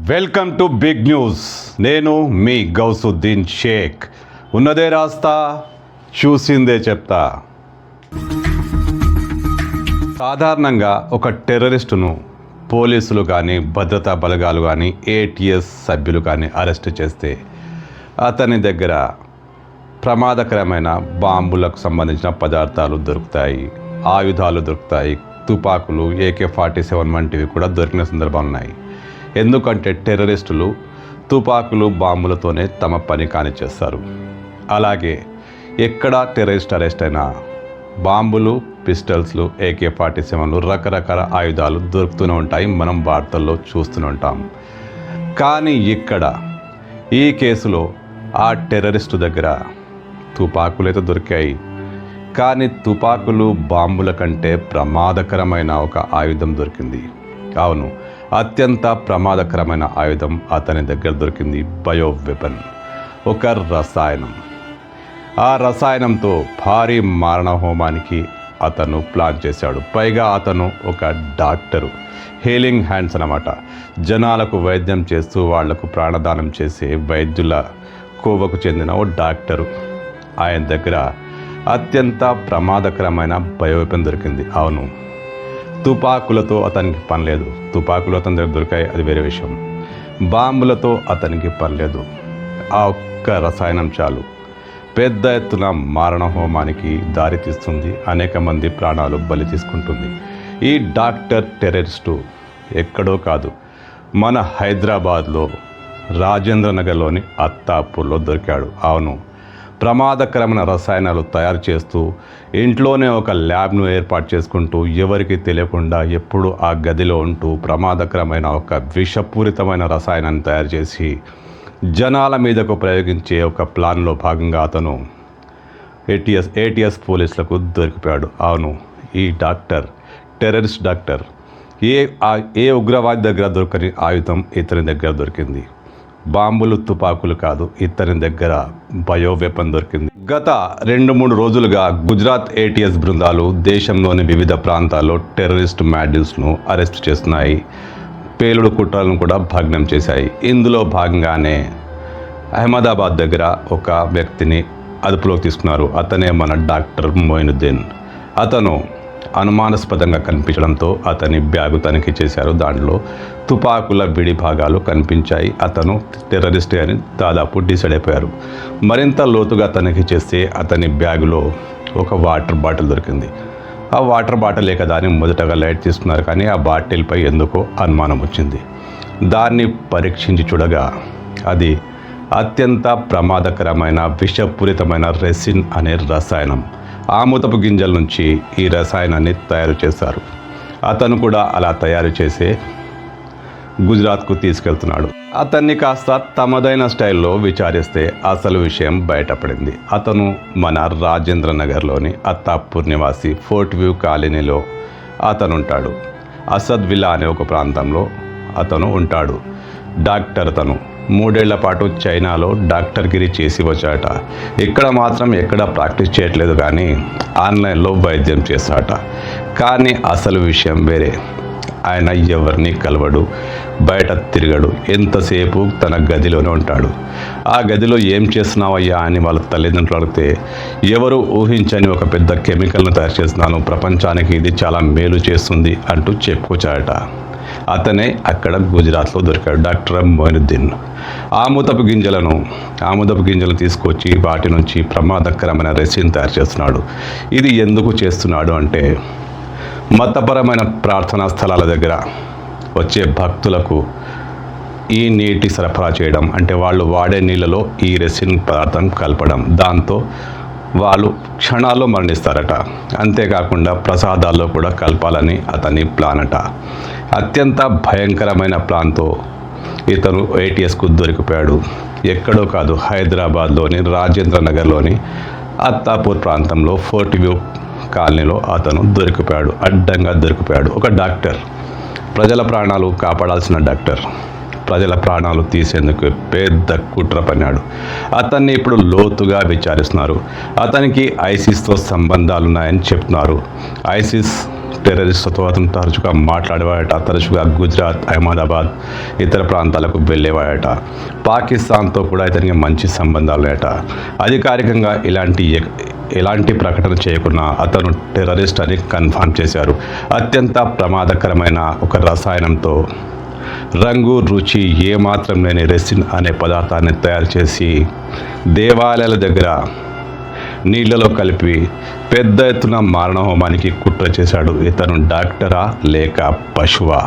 Welcome to big news. నేను మీ గౌసుద్దీన్ షేక్. ఉన్నదే రాస్తా, చూసిందే చెప్తా. సాధారణంగా ఒక టెర్రరిస్టును పోలీసులు కానీ భద్రతా బలగాలు కానీ ఏటీఎస్ సభ్యులు కానీ అరెస్ట్ చేస్తే అతని దగ్గర ప్రమాదకరమైన బాంబులకు సంబంధించిన పదార్థాలు దొరుకుతాయి, ఆయుధాలు దొరుకుతాయి, తుపాకులు, AK-47 వంటివి కూడా దొరికిన సందర్భాలు ఉన్నాయి. ఎందుకంటే టెర్రరిస్టులు తుపాకులు బాంబులతోనే తమ పని కానిచ్చేస్తారు. అలాగే ఎక్కడ టెర్రరిస్ట్ అరెస్ట్ అయినా బాంబులు, పిస్టల్స్లు, AK-47లు, రకరకాల ఆయుధాలు దొరుకుతూనే ఉంటాయి. మనం వార్తల్లో చూస్తూనే ఉంటాం. కానీ ఇక్కడ ఈ కేసులో ఆ టెర్రరిస్టు దగ్గర తుపాకులైతే దొరికాయి. కానీ తుపాకులు, బాంబుల కంటే ప్రమాదకరమైన ఒక ఆయుధం దొరికింది. అవును, అత్యంత ప్రమాదకరమైన ఆయుధం అతని దగ్గర దొరికింది. బయో వెపన్, ఒక రసాయనం. ఆ రసాయనంతో భారీ మారణ హోమానికి అతను ప్లాన్ చేశాడు. పైగా అతను ఒక డాక్టరు, హీలింగ్ హ్యాండ్స్ అన్నమాట. జనాలకు వైద్యం చేస్తూ వాళ్లకు ప్రాణదానం చేసే వైద్యుల కోవకు చెందిన ఓ డాక్టరు. ఆయన దగ్గర అత్యంత ప్రమాదకరమైన బయో వెపన్ దొరికింది. అవును, తుపాకులతో అతనికి పని లేదు. తుపాకులు అతని దగ్గర దొరికాయి, అది వేరే విషయం. బాంబులతో అతనికి పని లేదు. ఆ ఒక్క రసాయనం చాలు పెద్ద ఎత్తున మారణ హోమానికి దారి తీస్తుంది. అనేక మంది ప్రాణాలు బలి తీసుకుంటుంది. ఈ డాక్టర్ టెర్రరిస్టు ఎక్కడో కాదు, మన హైదరాబాద్లో రాజేంద్ర నగర్లోని అత్తాపూర్లో దొరికాడు. అవును, ప్రమాదకరమైన రసాయనాలు తయారు చేస్తూ ఇంట్లోనే ఒక ల్యాబ్ను ఏర్పాటు చేసుకుంటూ ఎవరికి తెలియకుండా ఎప్పుడు ఆ గదిలో ఉంటూ ప్రమాదకరమైన ఒక విషపూరితమైన రసాయనాన్ని తయారు చేసి జనాల మీదకు ప్రయోగించే ఒక ప్లాన్లో భాగంగా అతను ఏటీఎస్ పోలీసులకు దొరికిపోయాడు. అవును, ఈ డాక్టర్, టెర్రరిస్ట్ డాక్టర్, ఏ ఉగ్రవాది దగ్గర దొరకని ఆయుధం ఇతని దగ్గర దొరికింది. బాంబులు, తుపాకులు కాదు, ఇతని దగ్గర బయో వెపన్ దొరికింది. గత 2-3 రోజులుగా గుజరాత్ ఏటీఎస్ బృందాలు దేశంలోని వివిధ ప్రాంతాల్లో టెర్రరిస్ట్ మాడ్యూల్స్ను అరెస్ట్ చేస్తున్నాయి. పేలుడు కుట్రలను కూడా భగ్నం చేశాయి. ఇందులో భాగంగానే అహ్మదాబాద్ దగ్గర ఒక వ్యక్తిని అదుపులోకి తీసుకున్నారు. అతనే మన డాక్టర్ మొయినుద్దీన్. అతను అనుమానాస్పదంగా కనిపించడంతో అతని బ్యాగు తనిఖీ చేశారు. దాంట్లో తుపాకుల విడి భాగాలు కనిపించాయి. అతను టెర్రరిస్ట్ అని దాదాపు డిసైడ్ అయిపోయారు. మరింత లోతుగా తనిఖీ చేస్తే అతని బ్యాగులో ఒక వాటర్ బాటిల్ దొరికింది. ఆ వాటర్ బాటిల్ కదా అని మొదటగా లైట్ తీసుకున్నారు. కానీ ఆ బాటిల్పై ఎందుకో అనుమానం వచ్చింది. దాన్ని పరీక్షించి చూడగా అది అత్యంత ప్రమాదకరమైన విషపూరితమైన రెసిన్ అనే రసాయనం. ఆముదపు గింజల నుంచి ఈ రసాయనాన్ని తయారు చేశారు. అతను కూడా అలా తయారు చేసే గుజరాత్కు తీసుకెళ్తున్నాడు. అతన్ని కాస్త తమదైన స్టైల్లో విచారిస్తే అసలు విషయం బయటపడింది. అతను మన రాజేంద్ర నగర్లోని అత్తాపూర్ నివాసి ఫోర్ట్ వ్యూ కాలనీలో అతను ఉంటాడు. అసద్ విల్లా అనే ఒక ప్రాంతంలో అతను ఉంటాడు. డాక్టర్ అతను 3 ఏళ్ల పాటు చైనాలో డాక్టర్గిరి చేసి వచ్చాట. ఇక్కడ మాత్రం ఎక్కడ ప్రాక్టీస్ చేయట్లేదు, కానీ ఆన్లైన్లో వైద్యం చేశాట. కానీ అసలు విషయం వేరే. ఆయన ఎవరిని కలవడు, బయట తిరగడు, ఎంతసేపు తన గదిలోనే ఉంటాడు. ఆ గదిలో ఏం చేస్తున్నావయ్యా అని వాళ్ళ తల్లిదండ్రులు అడిగితే, ఎవరు ఊహించని ఒక పెద్ద కెమికల్ను తయారు చేస్తున్నాను, ప్రపంచానికి ఇది చాలా మేలు చేస్తుంది అంటూ చెప్పుకొచ్చాడట. అతనే అక్కడ గుజరాత్లో దొరికాడు, డాక్టర్ మొయినుద్దీన్. ఆముదపు గింజలను తీసుకొచ్చి వాటి నుంచి ప్రమాదకరమైన రెసిన్ తయారు చేస్తున్నాడు. ఇది ఎందుకు చేస్తున్నాడు అంటే, మతపరమైన ప్రార్థనా స్థలాల దగ్గర వచ్చే భక్తులకు ఈ నీటి సరఫరా చేయడం, అంటే వాళ్ళు వాడే నీళ్ళలో ఈ రెసిన్ పదార్థం కలపడం. దాంతో వాళ్ళు క్షణాల్లో మరణిస్తారట. అంతేకాకుండా ప్రసాదాల్లో కూడా కలపాలని అతని ప్లాన్ అట. అత్యంత భయంకరమైన ప్లాన్తో ఇతను ఏటీఎస్కు దొరికిపోయాడు. ఎక్కడో కాదు, హైదరాబాద్లోని రాజేంద్ర నగర్లోని అత్తాపూర్ ప్రాంతంలో ఫోర్ట్ వ్యూ కాలనీలో అతను దొరికిపోయాడు. అడ్డంగా దొరికిపోయాడు. ఒక డాక్టర్, ప్రజల ప్రాణాలు కాపాడాల్సిన డాక్టర్, ప్రజల ప్రాణాలు తీసేందుకు పెద్ద కుట్ర పన్నాడు. అతన్ని ఇప్పుడు లోతుగా విచారిస్తున్నారు. అతనికి ఐసిస్తో సంబంధాలున్నాయని చెప్తున్నారు. ఐసిస్ టెర్రరిస్టులతో అతను తరచుగా మాట్లాడేవాడట. తరచుగా గుజరాత్, అహ్మదాబాద్ ఇతర ప్రాంతాలకు వెళ్ళేవాడట. పాకిస్తాన్తో కూడా ఇతనికి మంచి సంబంధాలుట. అధికారికంగా ఎలాంటి ప్రకటన చేయకుండా అతను టెర్రరిస్ట్ అని కన్ఫర్మ్ చేశారు. అత్యంత ప్రమాదకరమైన ఒక రసాయనంతో రంగు, రుచి ఏమాత్రం లేని రెసిన్ అనే పదార్థాన్ని తయారు చేసి దేవాలయాల దగ్గర నీళ్లలో కలిపి పెద్ద ఎత్తున మారణహోమానికి కుట్ర చేశాడు. ఇతను డాక్టరా లేక పశువా?